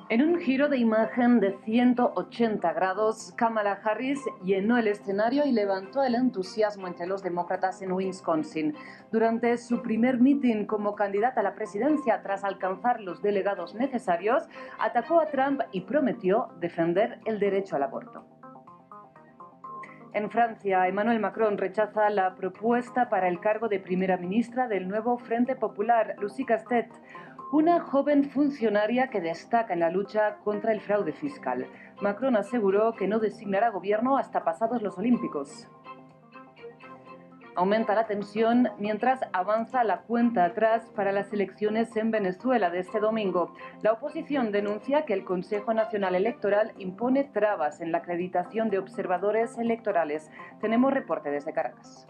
En un giro de imagen de 180 grados, Kamala Harris llenó el escenario y levantó el entusiasmo entre los demócratas en Wisconsin. Durante su primer mitin como candidata a la presidencia tras alcanzar los delegados necesarios, atacó a Trump y prometió defender el derecho al aborto. En Francia, Emmanuel Macron rechaza la propuesta para el cargo de primera ministra del nuevo Frente Popular, Lucie Castet, una joven funcionaria que destaca en la lucha contra el fraude fiscal. Macron aseguró que no designará gobierno hasta pasados los Olímpicos. Aumenta la tensión mientras avanza la cuenta atrás para las elecciones en Venezuela de este domingo. La oposición denuncia que el Consejo Nacional Electoral impone trabas en la acreditación de observadores electorales. Tenemos reporte desde Caracas.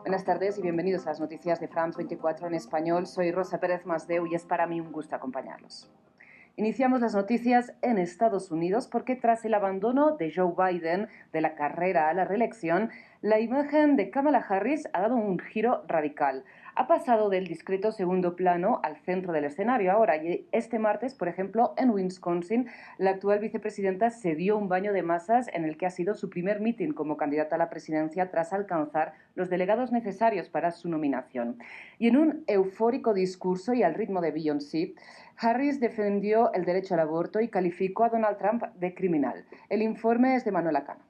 Buenas tardes y bienvenidos a las noticias de France 24 en español. Soy Rosa Pérez Masdeu y es para mí un gusto acompañarlos. Iniciamos las noticias en Estados Unidos porque tras el abandono de Joe Biden de la carrera a la reelección, la imagen de Kamala Harris ha dado un giro radical. Ha pasado del discreto segundo plano al centro del escenario ahora. Y este martes, por ejemplo, en Wisconsin, la actual vicepresidenta se dio un baño de masas en el que ha sido su primer mitin como candidata a la presidencia tras alcanzar los delegados necesarios para su nominación. Y en un eufórico discurso y al ritmo de Beyoncé, Harris defendió el derecho al aborto y calificó a Donald Trump de criminal. El informe es de Manuela Cano.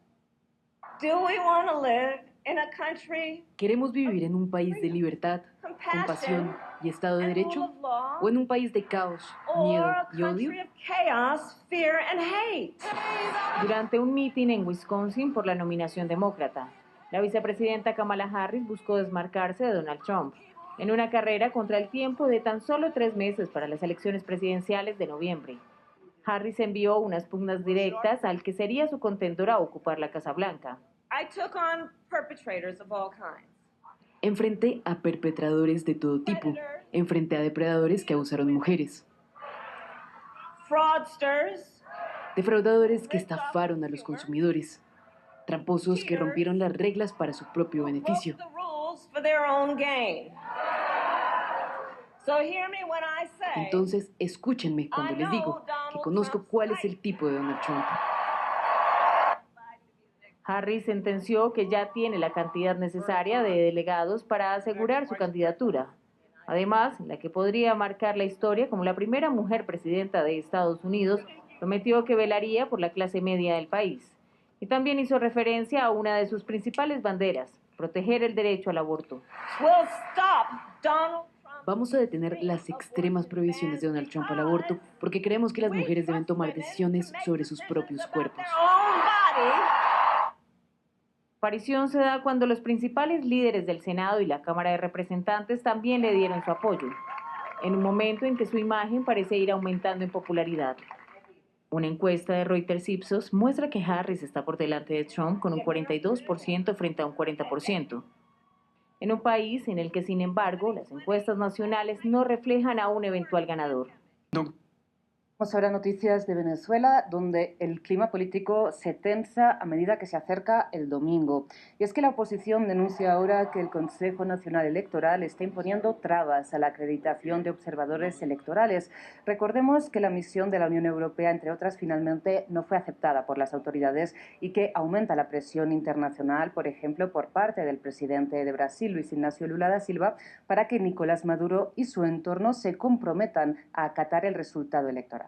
¿Queremos vivir en un país de libertad, compasión y Estado de Derecho? ¿O en un país de caos, miedo y odio? Durante un mitin en Wisconsin por la nominación demócrata, la vicepresidenta Kamala Harris buscó desmarcarse de Donald Trump en una carrera contra el tiempo de tan solo 3 meses para las elecciones presidenciales de noviembre. Harris envió unas pugnas directas al que sería su contendor a ocupar la Casa Blanca. Enfrenté a perpetradores de todo tipo. Enfrenté a depredadores que abusaron mujeres. Defraudadores que estafaron a los consumidores. Tramposos que rompieron las reglas para su propio beneficio. Entonces, escúchenme cuando les digo que conozco cuál es el tipo de Donald Trump. Harris sentenció que ya tiene la cantidad necesaria de delegados para asegurar su candidatura. Además, la que podría marcar la historia como la primera mujer presidenta de Estados Unidos, prometió que velaría por la clase media del país. Y también hizo referencia a una de sus principales banderas, proteger el derecho al aborto. Vamos a detener las extremas prohibiciones de Donald Trump al aborto porque creemos que las mujeres deben tomar decisiones sobre sus propios cuerpos. La aparición se da cuando los principales líderes del Senado y la Cámara de Representantes también le dieron su apoyo, en un momento en que su imagen parece ir aumentando en popularidad. Una encuesta de Reuters Ipsos muestra que Harris está por delante de Trump con un 42% frente a un 40%. En un país en el que, sin embargo, las encuestas nacionales no reflejan a un eventual ganador. Vamos ahora a noticias de Venezuela, donde el clima político se tensa a medida que se acerca el domingo. Y es que la oposición denuncia ahora que el Consejo Nacional Electoral está imponiendo trabas a la acreditación de observadores electorales. Recordemos que la misión de la Unión Europea, entre otras, finalmente no fue aceptada por las autoridades y que aumenta la presión internacional, por ejemplo, por parte del presidente de Brasil, Luis Ignacio Lula da Silva, para que Nicolás Maduro y su entorno se comprometan a acatar el resultado electoral.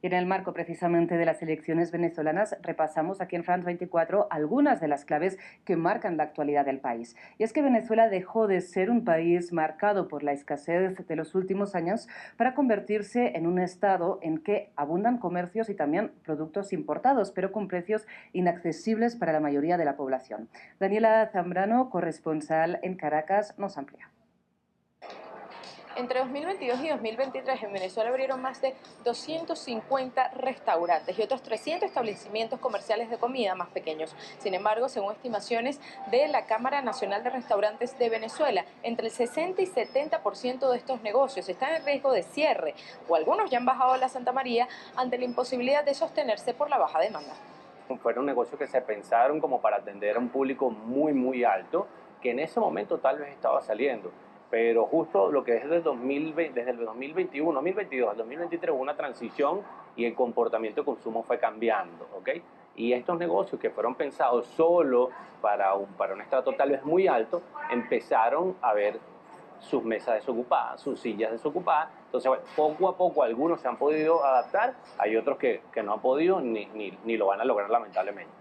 Y en el marco precisamente de las elecciones venezolanas repasamos aquí en France 24 algunas de las claves que marcan la actualidad del país. Y es que Venezuela dejó de ser un país marcado por la escasez de los últimos años para convertirse en un estado en que abundan comercios y también productos importados, pero con precios inaccesibles para la mayoría de la población. Daniela Zambrano, corresponsal en Caracas, nos amplía. Entre 2022 y 2023 en Venezuela abrieron más de 250 restaurantes y otros 300 establecimientos comerciales de comida más pequeños. Sin embargo, según estimaciones de la Cámara Nacional de Restaurantes de Venezuela, entre el 60 y 70% de estos negocios están en riesgo de cierre o algunos ya han bajado a la Santa María ante la imposibilidad de sostenerse por la baja demanda. Fueron negocios que se pensaron como para atender a un público muy alto que en ese momento tal vez estaba saliendo. Pero justo lo que es desde el 2021, 2022 al 2023 hubo una transición y el comportamiento de consumo fue cambiando, ¿ok? Y estos negocios que fueron pensados solo para un estrato tal vez muy alto, empezaron a ver sus mesas desocupadas, sus sillas desocupadas. Entonces, bueno, poco a poco algunos se han podido adaptar, hay otros que no han podido ni lo van a lograr lamentablemente.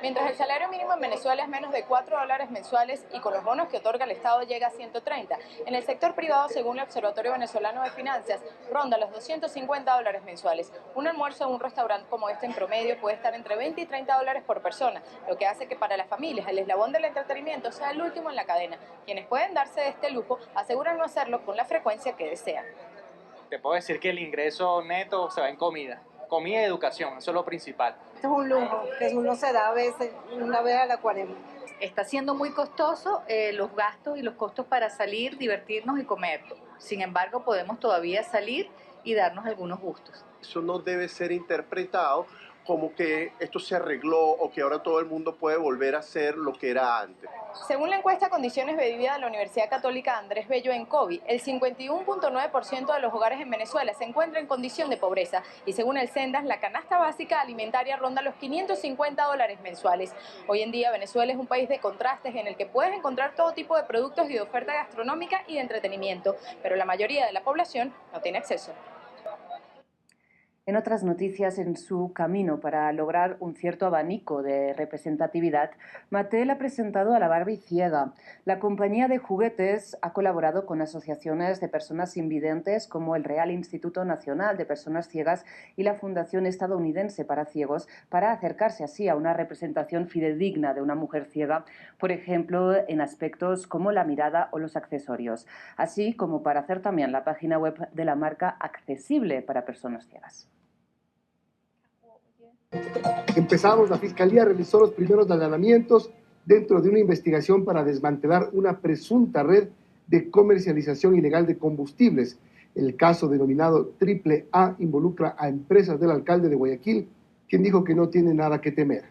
Mientras el salario mínimo en Venezuela es menos de $4 mensuales y con los bonos que otorga el Estado llega a 130, en el sector privado, según el Observatorio Venezolano de Finanzas, ronda los $250 mensuales. Un almuerzo en un restaurante como este en promedio puede estar entre $20 y $30 por persona, lo que hace que para las familias el eslabón del entretenimiento sea el último en la cadena. Quienes pueden darse este lujo aseguran no hacerlo con la frecuencia que desean. Te puedo decir que el ingreso neto se va en comida y educación, eso es lo principal. Esto es un lujo que uno se da a veces, una vez a la cuaresma. Está siendo muy costoso los gastos y los costos para salir, divertirnos y comer. Sin embargo, podemos todavía salir y darnos algunos gustos. Eso no debe ser interpretado como que esto se arregló o que ahora todo el mundo puede volver a ser lo que era antes. Según la encuesta Condiciones de Vida de la Universidad Católica Andrés Bello en COVID, el 51.9% de los hogares en Venezuela se encuentra en condición de pobreza y según el Sendas, la canasta básica alimentaria ronda los $550 mensuales. Hoy en día Venezuela es un país de contrastes en el que puedes encontrar todo tipo de productos y de oferta gastronómica y de entretenimiento, pero la mayoría de la población no tiene acceso. En otras noticias, en su camino para lograr un cierto abanico de representatividad, Mattel ha presentado a la Barbie ciega. La compañía de juguetes ha colaborado con asociaciones de personas invidentes como el Real Instituto Nacional de Personas Ciegas y la Fundación Estadounidense para Ciegos para acercarse así a una representación fidedigna de una mujer ciega, por ejemplo, en aspectos como la mirada o los accesorios, así como para hacer también la página web de la marca accesible para personas ciegas. Empezamos, la Fiscalía realizó los primeros allanamientos dentro de una investigación para desmantelar una presunta red de comercialización ilegal de combustibles. El caso denominado Triple A involucra a empresas del alcalde de Guayaquil, quien dijo que no tiene nada que temer.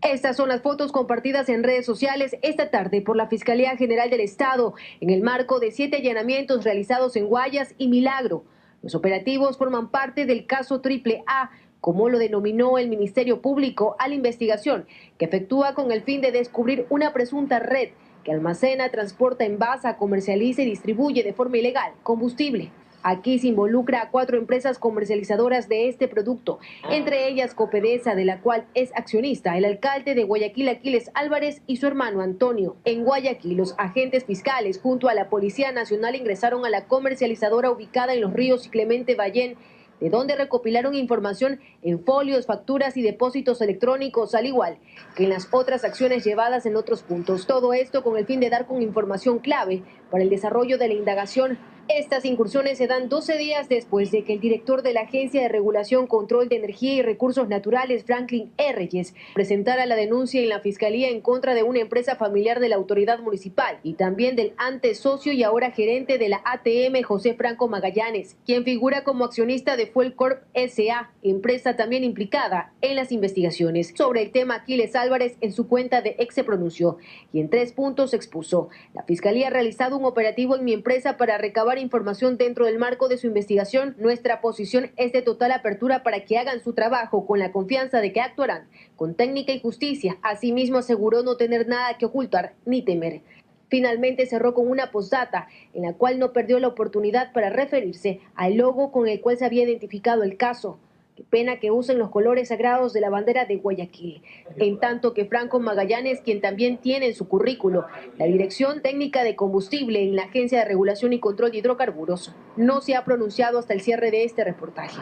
Estas son las fotos compartidas en redes sociales esta tarde por la Fiscalía General del Estado en el marco de 7 allanamientos realizados en Guayas y Milagro. Los operativos forman parte del caso Triple A, como lo denominó el Ministerio Público a la investigación, que efectúa con el fin de descubrir una presunta red que almacena, transporta, envasa, comercializa y distribuye de forma ilegal combustible. Aquí se involucra a 4 empresas comercializadoras de este producto, entre ellas Copedesa, de la cual es accionista el alcalde de Guayaquil, Aquiles Álvarez, y su hermano Antonio. En Guayaquil, los agentes fiscales junto a la Policía Nacional ingresaron a la comercializadora ubicada en Los Ríos y Clemente Ballén, de donde recopilaron información en folios, facturas y depósitos electrónicos, al igual que en las otras acciones llevadas en otros puntos. Todo esto con el fin de dar con información clave para el desarrollo de la indagación. Estas incursiones se dan 12 días después de que el director de la Agencia de Regulación, Control de Energía y Recursos Naturales, Franklin Reyes, presentara la denuncia en la Fiscalía en contra de una empresa familiar de la autoridad municipal y también del antes socio y ahora gerente de la ATM, José Franco Magallanes, quien figura como accionista de Fuel Corp S.A., empresa también implicada en las investigaciones. Sobre el tema, Aquiles Álvarez en su cuenta de X se pronunció y en 3 puntos expuso: la Fiscalía ha realizado un operativo en mi empresa para recabar información dentro del marco de su investigación. Nuestra posición es de total apertura para que hagan su trabajo con la confianza de que actuarán con técnica y justicia. Asimismo, aseguró no tener nada que ocultar ni temer. Finalmente cerró con una postdata en la cual no perdió la oportunidad para referirse al logo con el cual se había identificado el caso. Qué pena que usen los colores sagrados de la bandera de Guayaquil. En tanto que Franco Magallanes, quien también tiene en su currículo la Dirección Técnica de Combustible en la Agencia de Regulación y Control de Hidrocarburos, no se ha pronunciado hasta el cierre de este reportaje.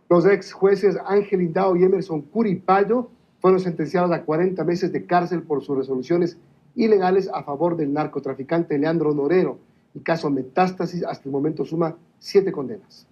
Los ex jueces Ángel Indao y Emerson Curipayo fueron sentenciados a 40 meses de cárcel por sus resoluciones ilegales a favor del narcotraficante Leandro Norero. El caso Metástasis hasta el momento suma 7 condenas.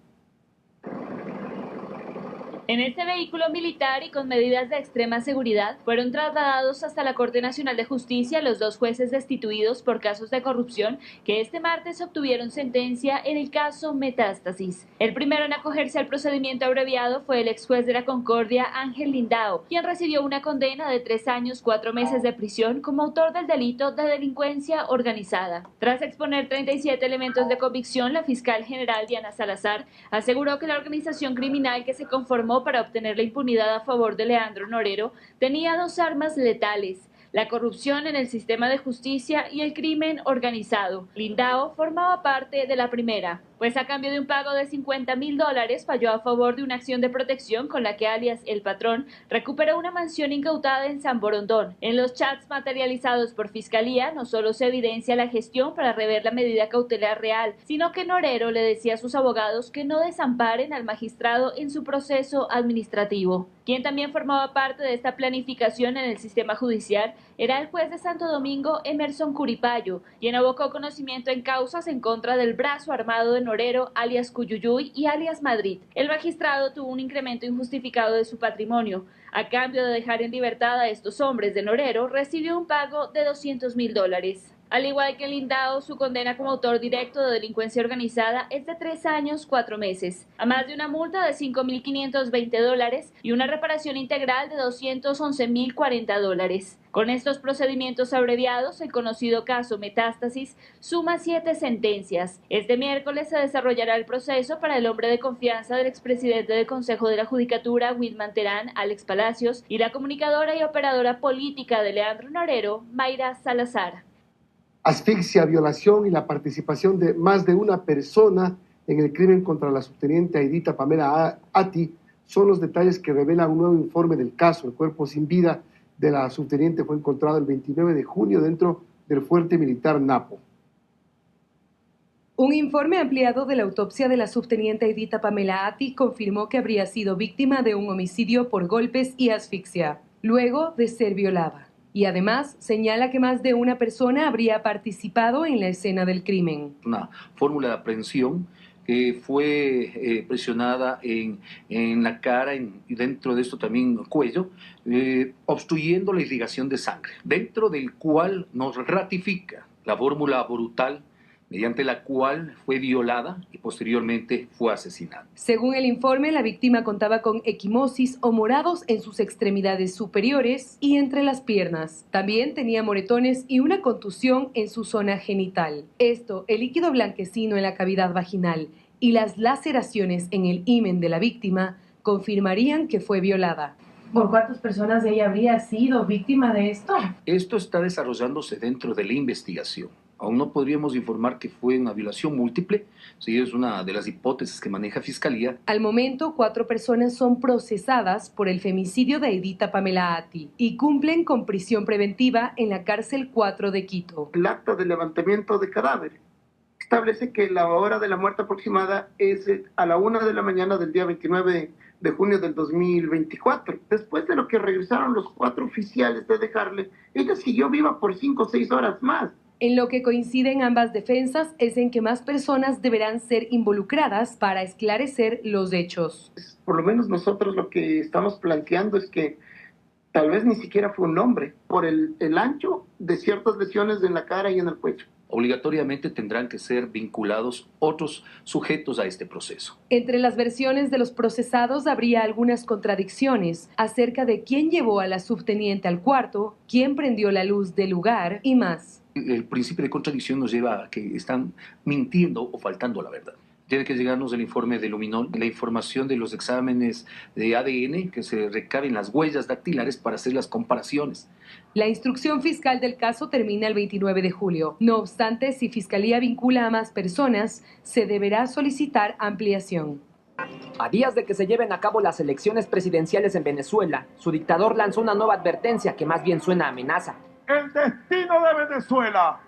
En este vehículo militar y con medidas de extrema seguridad fueron trasladados hasta la Corte Nacional de Justicia los dos jueces destituidos por casos de corrupción que este martes obtuvieron sentencia en el caso Metástasis. El primero en acogerse al procedimiento abreviado fue el ex juez de la Concordia, Ángel Lindao, quien recibió una condena de 3 años, 4 meses de prisión como autor del delito de delincuencia organizada. Tras exponer 37 elementos de convicción, la fiscal general Diana Salazar aseguró que la organización criminal que se conformó para obtener la impunidad a favor de Leandro Norero tenía 2 armas letales: la corrupción en el sistema de justicia y el crimen organizado. Lindao formaba parte de la primera, pues a cambio de un pago de $50,000 falló a favor de una acción de protección con la que alias El Patrón recuperó una mansión incautada en San Borondón. En los chats materializados por Fiscalía no solo se evidencia la gestión para rever la medida cautelar real, sino que Norero le decía a sus abogados que no desamparen al magistrado en su proceso administrativo. Quien también formaba parte de esta planificación en el sistema judicial era el juez de Santo Domingo, Emerson Curipayo, quien abocó conocimiento en causas en contra del brazo armado de Norero, alias Cuyuyuy y alias Madrid. El magistrado tuvo un incremento injustificado de su patrimonio. A cambio de dejar en libertad a estos hombres de Norero, recibió un pago de $200,000. Al igual que Lindao, su condena como autor directo de delincuencia organizada es de 3 años, 4 meses, a más de una multa de $5,520 y una reparación integral de $211,040. Con estos procedimientos abreviados, el conocido caso Metástasis suma 7 sentencias. Este miércoles se desarrollará el proceso para el hombre de confianza del expresidente del Consejo de la Judicatura, Wilman Terán, Alex Palacios, y la comunicadora y operadora política de Leandro Norero, Mayra Salazar. Asfixia, violación y la participación de más de una persona en el crimen contra la subteniente Aidita Pamela Ati son los detalles que revela un nuevo informe del caso. El cuerpo sin vida de la subteniente fue encontrado el 29 de junio dentro del fuerte militar Napo. Un informe ampliado de la autopsia de la subteniente Aidita Pamela Ati confirmó que habría sido víctima de un homicidio por golpes y asfixia, luego de ser violada. Y además señala que más de una persona habría participado en la escena del crimen. Una fórmula de aprehensión que fue presionada en la cara y dentro de esto también el cuello, obstruyendo la irrigación de sangre, dentro del cual nos ratifica la fórmula brutal mediante la cual fue violada y posteriormente fue asesinada. Según el informe, la víctima contaba con equimosis o morados en sus extremidades superiores y entre las piernas. También tenía moretones y una contusión en su zona genital. Esto, el líquido blanquecino en la cavidad vaginal y las laceraciones en el himen de la víctima confirmarían que fue violada. ¿Por cuántas personas ella habría sido víctima de esto? Esto está desarrollándose dentro de la investigación. Aún no podríamos informar que fue una violación múltiple, sí, es una de las hipótesis que maneja Fiscalía. Al momento, 4 personas son procesadas por el femicidio de Aidita Pamela Ati y cumplen con prisión preventiva en la cárcel 4 de Quito. El acta de levantamiento de cadáver establece que la hora de la muerte aproximada es a la 1 de la mañana del día 29 de junio del 2024. Después de lo que regresaron los 4 oficiales de dejarle, ella siguió viva por 5 o 6 horas más. En lo que coinciden ambas defensas es en que más personas deberán ser involucradas para esclarecer los hechos. Por lo menos nosotros lo que estamos planteando es que tal vez ni siquiera fue un hombre, por el ancho de ciertas lesiones en la cara y en el cuello. Obligatoriamente tendrán que ser vinculados otros sujetos a este proceso. Entre las versiones de los procesados habría algunas contradicciones acerca de quién llevó a la subteniente al cuarto, quién prendió la luz del lugar y más. El principio de contradicción nos lleva a que están mintiendo o faltando a la verdad. Tiene que llegarnos el informe de Luminol, la información de los exámenes de ADN que se recaben las huellas dactilares para hacer las comparaciones. La instrucción fiscal del caso termina el 29 de julio. No obstante, si Fiscalía vincula a más personas, se deberá solicitar ampliación. A días de que se lleven a cabo las elecciones presidenciales en Venezuela, su dictador lanzó una nueva advertencia que más bien suena a amenaza. El destino de Venezuela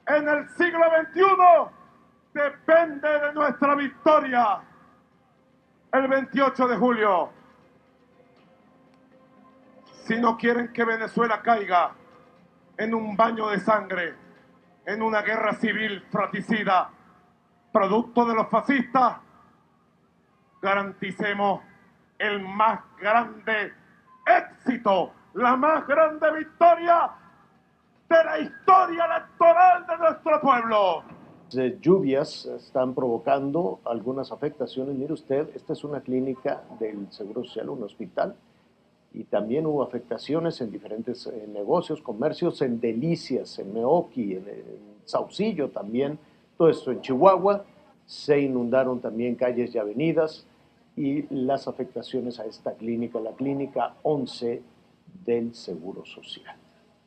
en el siglo XXI depende de nuestra victoria. El 28 de julio. Si no quieren que Venezuela caiga en un baño de sangre, en una guerra civil fratricida, producto de los fascistas, garanticemos el más grande éxito, la más grande victoria de la historia electoral de nuestro pueblo. Lluvias están provocando algunas afectaciones. Mire usted, esta es una clínica del Seguro Social, un hospital, y también hubo afectaciones en diferentes negocios, comercios, en Delicias, en Meoqui, en Saucillo también, todo esto en Chihuahua. Se inundaron también calles y avenidas, y las afectaciones a esta clínica, la clínica 11 del Seguro Social.